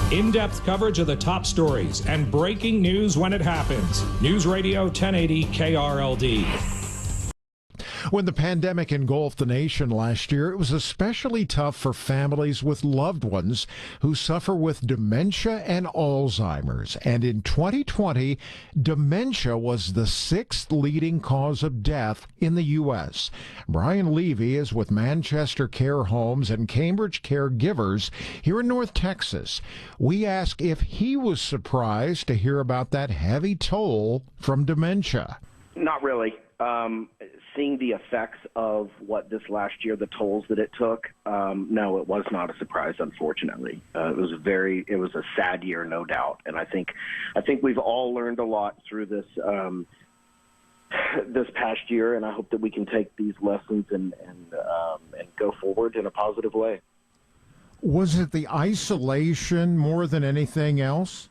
In-depth coverage of the top stories and breaking news when it happens. News Radio 1080 KRLD. When the pandemic engulfed the nation last year, it was especially tough for families with loved ones who suffer with dementia and Alzheimer's. And in 2020, dementia was the 6th leading cause of death in the U.S. Brian Levy is with Manchester Care Homes and Cambridge Caregivers here in North Texas. We ask if he was surprised to hear about that heavy toll from dementia. Not really. Seeing the effects of what this last year, the tolls that it took, no, it was not a surprise, unfortunately. It was a sad year, no doubt. And I think we've all learned a lot through this this past year, and I hope that we can take these lessons and go forward in a positive way. Was it the isolation more than anything else?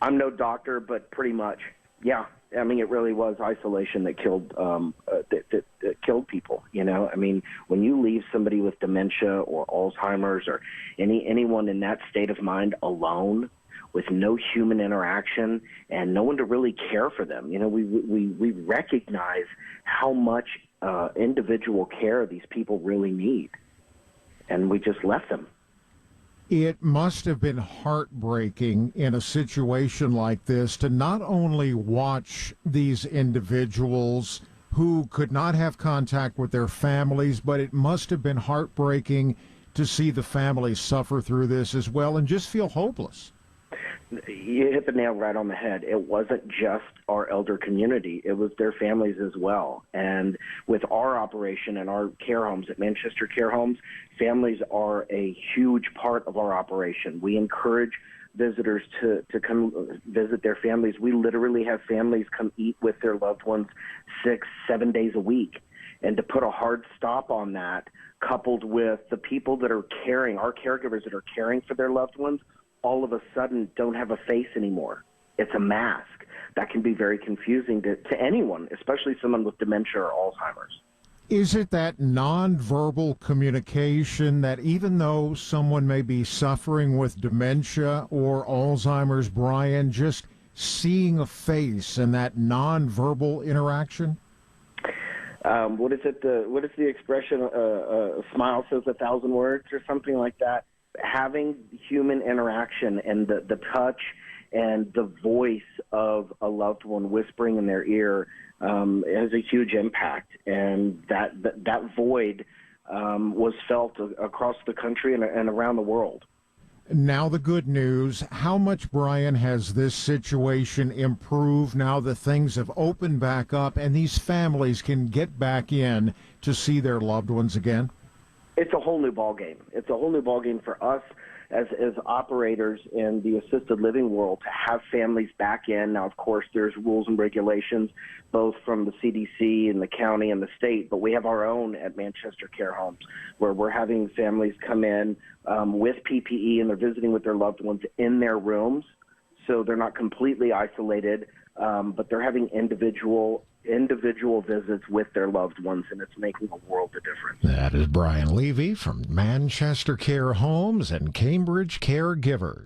I'm no doctor, but pretty much, yeah. I mean, it really was isolation that killed that killed people. You know, I mean, when you leave somebody with dementia or Alzheimer's or anyone in that state of mind alone, with no human interaction and no one to really care for them, you know, we recognize how much individual care these people really need, and we just left them. It must have been heartbreaking in a situation like this to not only watch these individuals who could not have contact with their families, but it must have been heartbreaking to see the families suffer through this as well and just feel hopeless. You hit the nail right on the head. It wasn't just our elder community. It was their families as well. And with our operation and our care homes at Manchester Care Homes, families are a huge part of our operation. We encourage visitors to come visit their families. We literally have families come eat with their loved ones 6-7 days a week. And to put a hard stop on that, coupled with the people that are caring, our caregivers that are caring for their loved ones, all of a sudden don't have a face anymore. It's a mask. That can be very confusing to anyone, especially someone with dementia or Alzheimer's. Is it that nonverbal communication that even though someone may be suffering with dementia or Alzheimer's, Brian, just seeing a face and that nonverbal interaction? What is the expression? A smile says 1,000 words or something like that. Having human interaction and the touch and the voice of a loved one whispering in their ear has a huge impact, and that void was felt across the country and around the world. Now the good news, how much, Brian, has this situation improved now that things have opened back up and these families can get back in to see their loved ones again? It's a whole new ballgame. It's a whole new ballgame for us as operators in the assisted living world to have families back in. Now, of course, there's rules and regulations, both from the CDC and the county and the state, but we have our own at Manchester Care Homes, where we're having families come in with PPE and they're visiting with their loved ones in their rooms, so they're not completely isolated, but they're having individual visits with their loved ones, and it's making a world of difference. That is Brian Levy from Manchester Care Homes and Cambridge Caregivers.